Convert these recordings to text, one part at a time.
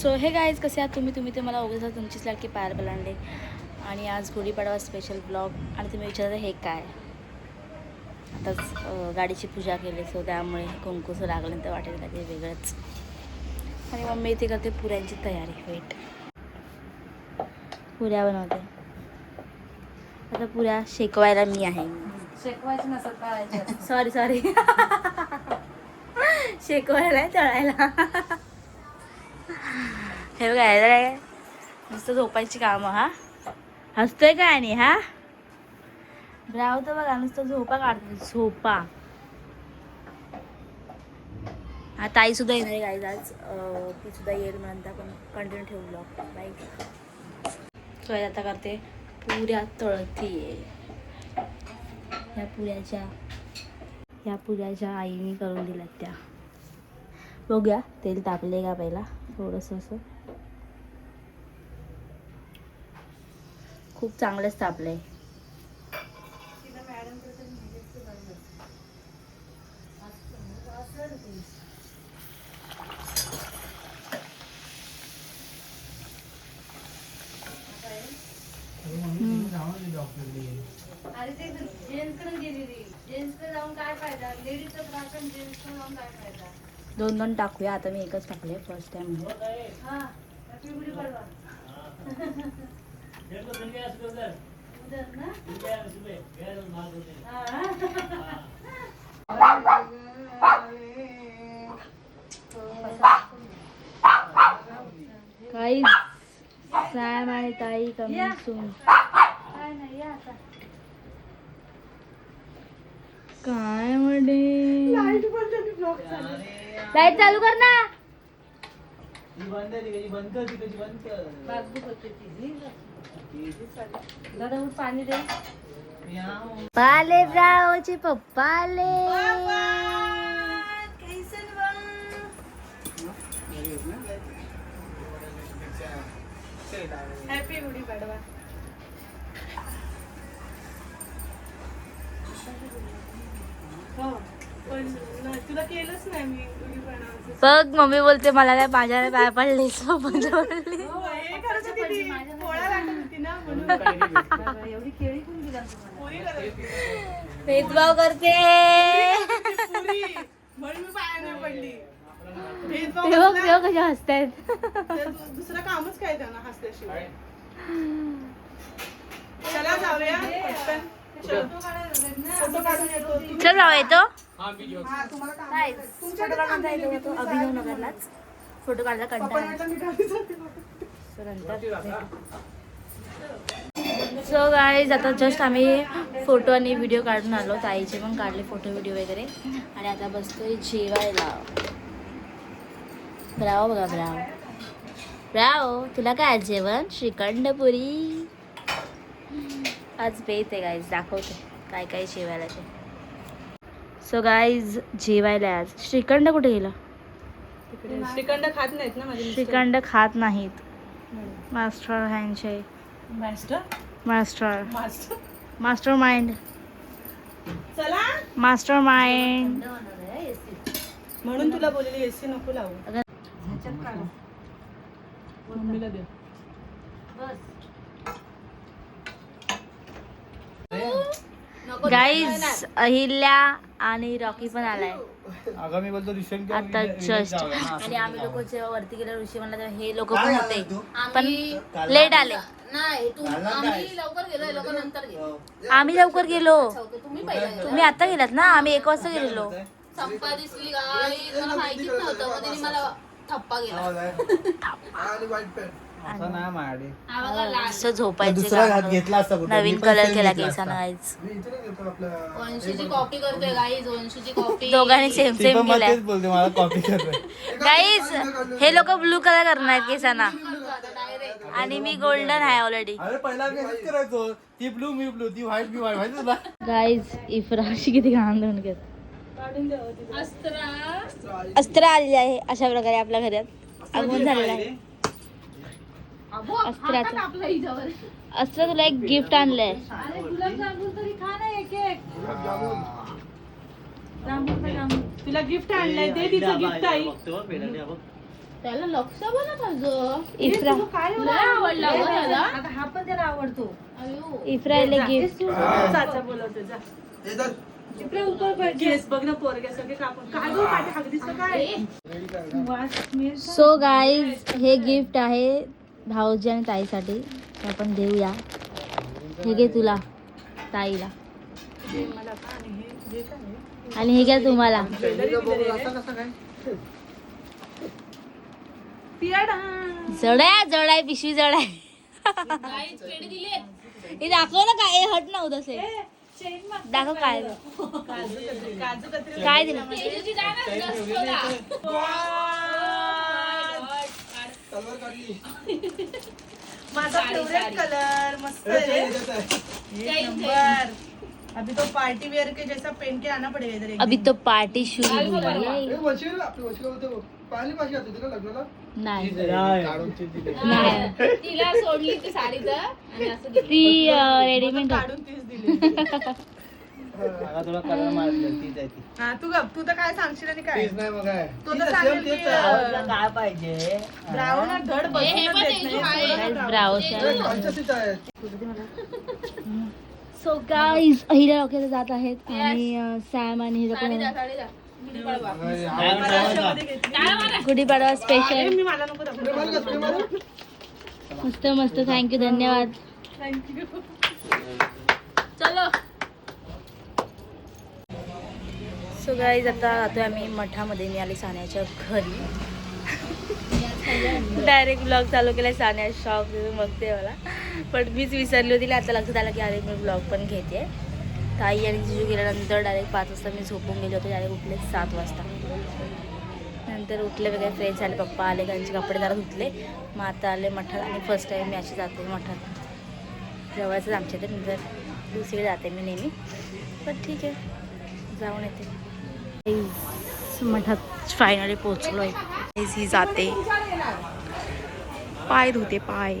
So हे guys कसे आहात तुम्ही ते मला उगाच तुमचीच लाडकी पायर बलांडे आणि आज गुढीपाडवा स्पेशल ब्लॉग. आणि तुम्ही विचारता हे काय, आताच गाडीची पूजा केली सो त्यामुळे कुंकूचं लागलं तर वाटेल का ते वेगळंच. आणि मम्मी इथे करते पुऱ्यांची तयारी. वेट, पुऱ्या बनवते आता. पुऱ्या शेकवायला मी आहे. शेकवायचं नसत करायचं. सॉरी शेकवायला तळायला. हे बघा नुसतं झोपायची कामं. हा हसतोय काय आणि हा ब्राव तर बघा नुसतं झोपा काढतो. झोपा. हा ताई सुद्धा येणार आहे गाईज आज. ती सुद्धा येईल म्हणता, पण कंटिन्यू ठेवू ब्लॉग. बाईक सोय आता करते पुऱ्या तळतीये. या पुऱ्याच्या आईने करून दिल्यात त्या. बघूया तेल तापले का पहिला थोडंसं. असं खूप चांगलंच तापलंय. अरे ते जेंट्सकडे गेलेली, जेंट्सकडे जाऊन काय फायदा, लेडीजचा त्रास आणि जेंट्सकडे जाऊन काय फायदा. दोन टाकूया. आता मी एकच टाकले फर्स्ट टाइम. हा पिवळी पडवा उधर ना. काही सॅम आणि ताई कमी सून. काय नाही या आता. काय म्हणे लाईट चालू कर ना. पाणी दे. पाले ब्रावचे पप्पा आले. हॅपी गुढी पाडवा. तुला केलंच नाही मी गुढी पाडवा. बघ मम्मी बोलते मला काय माझ्या पाय पडले. एवढी केळी कोण दिला तुम्हाला. भेदभाव करते. म्हणून मी पाया नाही पडली. तेव्हा कशा हसतायत. दुसरं कामच काय त्यांना हसल्याशिवाय. चला जाऊया पटकन. फोटो काढून येतो. चल राव येतो. अभिनव नगरलाच फोटो काढला कंटाळा. सो गाईज आता जस्ट आम्ही फोटो आणि व्हिडिओ काढून आलो. ताईचे पण काढले फोटो व्हिडिओ वगैरे. आणि आता बसतोय जेवायला. ब्राव बघा ब्राव तुला काय जेवण. श्रीखंड पुरी. आज बेत आहे गाईज. दाखवते काय काय जेवायला ते. सो गाईज जेवायला आज श्रीखंड कुठे गेला. श्रीखंड खात नाहीत ना माझे. श्रीखंड खात नाहीत. मास्टर ह्यांचे मास्टर माइंड. चला मास्टर माइंड. म्हणून तुला बोललेली एसी नको लावू. मम्मीला दे. गाईज अहिल्या आणि रॉकी पण आलाय आता जस्ट. आणि आम्ही लोक जेव्हा वरती गेलो ऋषी म्हणला तेव्हा हे लोक पण होते पण लेट आले. आम्ही लवकर गेलो. तुम्ही आता गेलात ना. आम्ही 1 वाजता गेलेलो. चंपा दिसली गाई मला माहितीच नव्हतं. मग तिने मला थप्पा गेला. झोपायचं नवीन कलर केला केसांना. गाईज वंशीची कॉपी करतोय गाईज. वंशीची कॉपी. दोघांनी सेम केल्या. गाईज हे लोक ब्लू कलर करणार केसांना आणि मी गोल्डन आहे ऑलरेडी. ती ब्लू मी ब्लू ती व्हाईट मी व्हाईट. गाईज इफ्राशी किती घाण धुवून घेत. अस्त्र आलेली आहे अशा प्रकारे आपल्या घरात आगमन झालेलं आहे. अस्त्र तुला एक गिफ्ट आणलंय. तुला गिफ्ट आणलंय. दे तिचं गिफ्ट आहे. त्याला लक्ष बघा माझं. इफ्रा लय आवडला हो त्याला. आता हा पण त्याला आवडतो. अयो. इफ्राला गिफ्ट. चाचा बोलवतो जा. इकडे उपर पाहिजे बघ ना पोरग्यासारखे कापून काय गो पाठी हगदीचं काय वास स्मेल सो गाईज हे गिफ्ट आहे भाऊजी आणि ताईसाठी. ते आपण देऊया. हे घे तुला ताईला दे मला का आणि हे दे का हे? आणि हे घ्या तुम्हाला. पियाडा. जड आहे पिशवी जड आहे. Guys, पेढे दिले. हे दाखव ना काय हट नव्हतं तसे. चेन माग. दाखव काय काजू कतरी काय दिलं. पेढेची जागा जास्त होता. माझा फेवरेट कलर मस्त है एक नंबर. अभी तो पार्टी वेयर के जैसा पहन के आना पड़ेगा इधर एक अभी दिन. तो पार्टी शुरू हुई है. नाही नाही तिला सोडली ती साडी तर आणि असं दिलं. ती रेडीमेड काढून तीच दिली. थोडा कलर मारलं तीच आहे ती. हा तू गप तू तर काय सांगशील आणि काय तेच नाही मग काय. तो तर सांगेल की काय पाहिजे ब्राऊन धड बसून हे पण देत एक नाही. आहे. सोडा brown. ब्राउश. सो गाईज हिला डोक्याला जात आहेत आणि सॅम आणि हिला साडी द्या, पण साडी द्या. गुढीपाडवा. महाराष्ट्रामध्ये घेतली. टाळा मारा. गुढीपाडवा ए, स्पेशल. मी मला नको दाखवू. मस्त मस्त थँक्यू धन्यवाद. थँक्यू. चलो. सो गाईज आता जातोय आम्ही मठामध्ये. मी आले सान्याच्या घरी. डायरेक्ट ब्लॉग चालू केलाय. सान्या शॉक बघते मला पण मीच विसरली होती. आता लक्षात आलं की अरे मी ब्लॉग पण घेते. ताई आणि जिजू गेल्यानंतर डायरेक्ट 5 वाजता मी झोपून गेले होते. डायरेक्ट उठले 7 वाजता. नंतर उठले वगैरे फ्रेश झाले. पप्पा आले त्यांचे कपडे जरा धुतले. मग आता आले मठात आणि फर्स्ट टाईम मी अशी जाते मठात. जवळच आमच्या इथे नंतर दुसरीकडे जाते मी नेहमी पण ठीक आहे जाऊन येते. मठात फायनली पोचलो आहे. ही जाते पाय धुते पाय.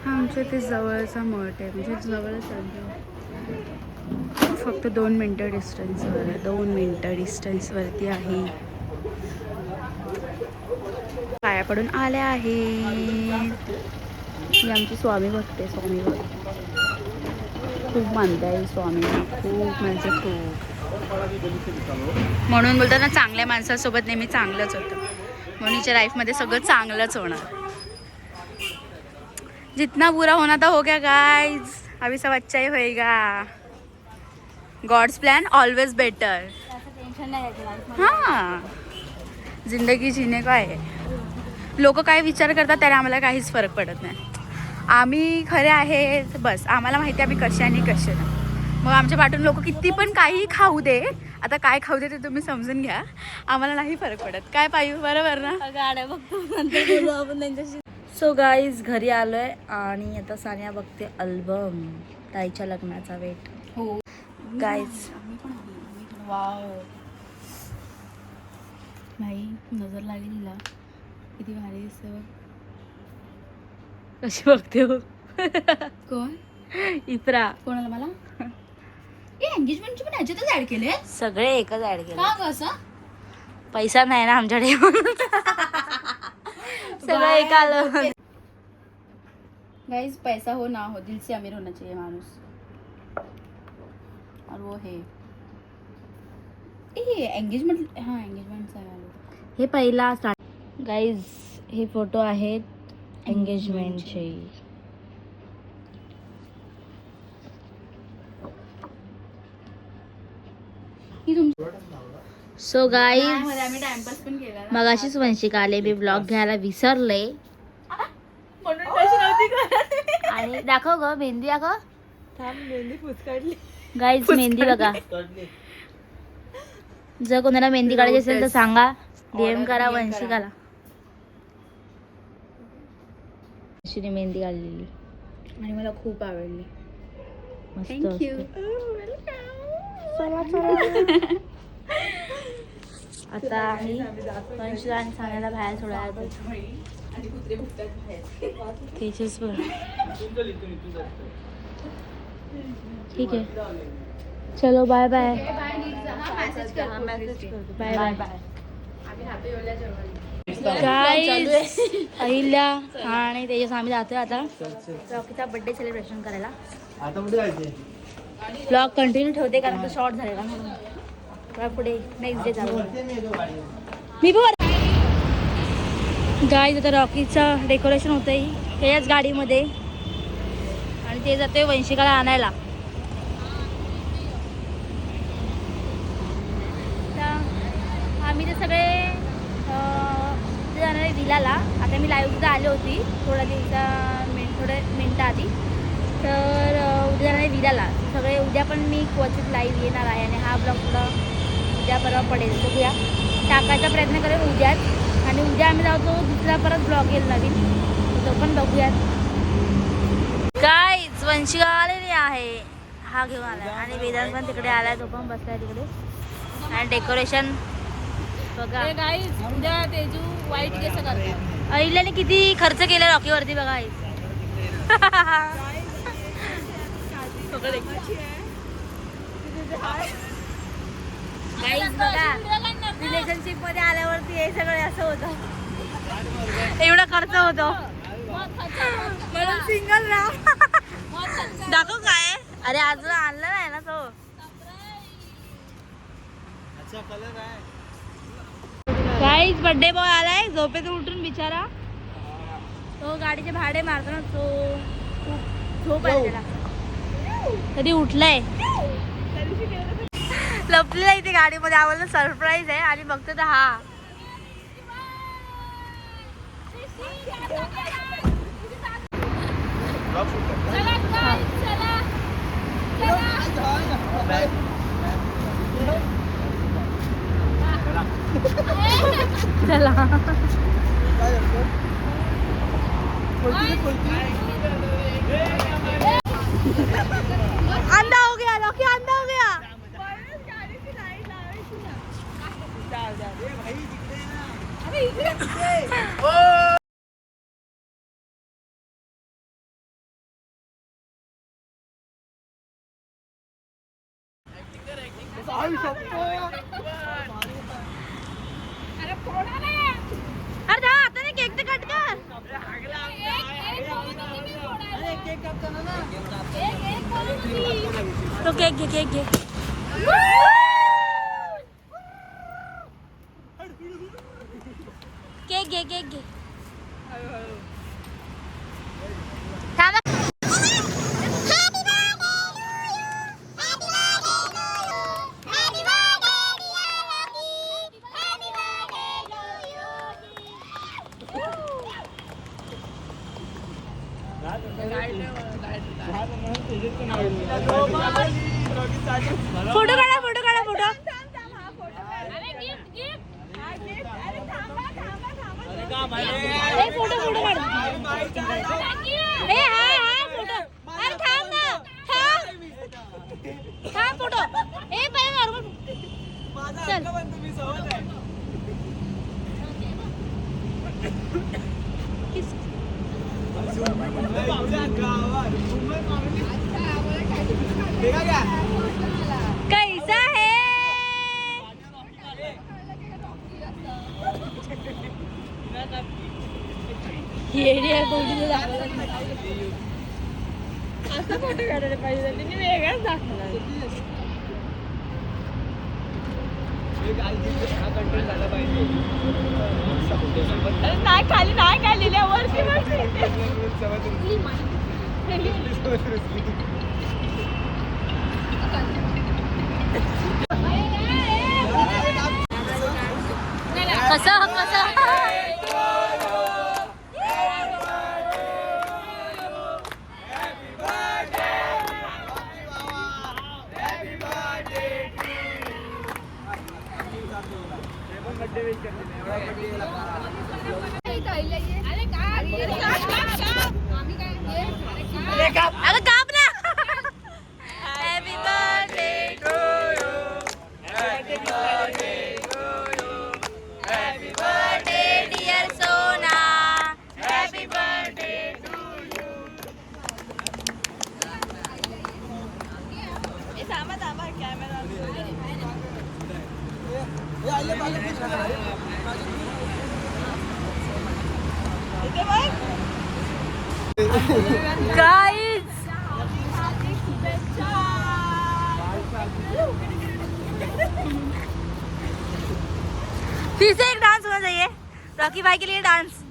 हा आमच्या इथे जवळचा मठ आहे म्हणजे जवळच आहे. फक्त 2 मिनटं डिस्टन्सवर आहे. 2 मिनटं डिस्टन्सवरती आहे. पाया पडून आल्या आहेत. ही आमची स्वामी भक्त आहे. स्वामी भक्त खूप मानते आहे स्वामींना. खूप म्हणजे खूप. म्हणून बोलतात ना चांगल्या माणसासोबत नेहमी चांगलंच होतं. म्हणून हिच्या लाईफमध्ये सगळं चांगलंच होणार. जितना बुरा होना था हो गया गाइज. अभी सब अच्छा ही होएगा. God's plan always better. Tension नाही घ्यायचं. हां जिंदगी जीने का आहे. लोक काय विचार करतात त्याने आम्हाला काहीच फरक पडत नाही. आम्ही खरे आहेत बस. आम्हाला माहिती आहे आम्ही कसे आणि कसे नाही. मग आमच्या पाठून लोक किती पण काही खाऊ दे. आता काय खाऊ दे ते तुम्ही समजून घ्या. आम्हाला नाही फरक पडत. काय पाहिजे बरोबर ना. गाड्या बघतो नंतर बोलू आपण त्यांच्याशी. सो गाईज घरी आलोय आणि आता सानिया बघते अल्बम ताईच्या लग्नाचा. वेट हो गाईज वाव भाई नजर लागेल हिला. किती भारी दिसते बघ. कशी बघते हो. कोण इफ्रा. कोणाला मला एंगेजमेंटचे पण ह्याच्यातच ऍड केले. सगळे एकच ऍड केले. का ग असं. पैसा नाही ना आमच्याकडे. सगळं एक आलं. गाइस पैसा हो ना हो दिल से अमीर होना चाहिए मानुस. और वो है एंगेजमेंट. हाँ एंगेजमेंट हे पहिला स्टार्ट. गाईज हे फोटो आहेत एंगेजमेंटचे. सो गाईज आम्ही टाइमपास पण केला ना. मगाशीच वंशिका आले. मी ब्लॉग घ्यायला विसरले म्हणून तशी नव्हती करत. आणि दाखव ग मेहंदी दाखव. थांब मेहंदी पुसकाडली. गाईज मेहंदी बघा. जर कोणाला मेहंदी काढायची असेल तर सांगा. DM करा वंशिकाला. अशी मेहंदी काढलेली आणि मला खूप आवडली. मस्त थँक्यू. आता आम्ही वंशिका आणि सान्याला बाहेर सोडायला जातो. तेजस बर ठीक आहे चलो bye bye bye bye bye guys Ahilya आणि तेजस आम्ही जातोय आता रॉकीचा बर्थडे सेलिब्रेशन करायला. आता कुठे जायचे? ब्लॉग कंटिन्यू ठेवते कारण तो शॉर्ट झालेला म्हणून. तर पुढे नेक्स्ट डे चालू मी पण गाईज आता रॉकीचं डेकोरेशन होतंय त्याच्याच गाडीमध्ये आणि ते जाते वंशिकाला आणायला. आम्ही ते सगळे ते जाणार आहे विलाला. आता मी लाईव्हसुद्धा आली होती थोड्या मिनटं आधी. तर उद्या जाणार आहे विलाला सगळे. उद्या पण मी क्वचित लाईव्ह येणार आहे आणि हा ब्लॉग थोडा उद्या परवा पडेल बघूया. टाकायचा प्रयत्न करेल उद्याच. आणि उद्या आम्ही जातो दुसरा परत ब्लॉग येईल नवीन तो पण बघूयात. गाईज वंशिका आलेली आहे हा घेऊन आलाय आणि वेदांत पण तिकडे आलाय तो पण बसलाय तिकडे. आणि डेकोरेशन बघा उद्या तेजू वाईट केस करतात. अहिल्याने किती खर्च केला रॉकीवरती बघा. गाईज बघा रिलेशनशिप मध्ये आल्यावरती हे सगळं असं होतं. एवढा खर्च होतो म्हणून सिंगल राहा. दाखव काय अरे अजून आणलं नाही ना तो. अच्छा कलर आहे. गाईज बर्थडे बॉय आलाय झोपेतून उठून बिचारा. तो गाडीचे भाडे मारतो ना तो खूप झोप आहे त्याला. कधी उठलाय लपलेला इथे गाडीमध्ये. आम्हाला सरप्राईज आहे आणि बघतो तर हा चला अंधा हो गया रॉकी अंधा हो गया. अरे जा आता नाही केक ते कट कर. तो केक घे केक घे. केक घे केक घे. थांबा. फोटो काढा फोटो काढा फोटो. फोटो फोटो काढ. ए हा हा फोटो. अरे थांब ना थांब फोटो. ए पहिले नॉर्मल चल. कैसा है असा फोटो काढायला पाहिजे तिने वेगळाच दाखवला. नाही खाली नाही काय लिहिल्या वरती कसं कसं अगं काप ना. Happy birthday to you. Happy birthday to you. Happy birthday dear Sona. Guys फिर से एक डांस होना चाहिए रॉकी भाई के लिए डांस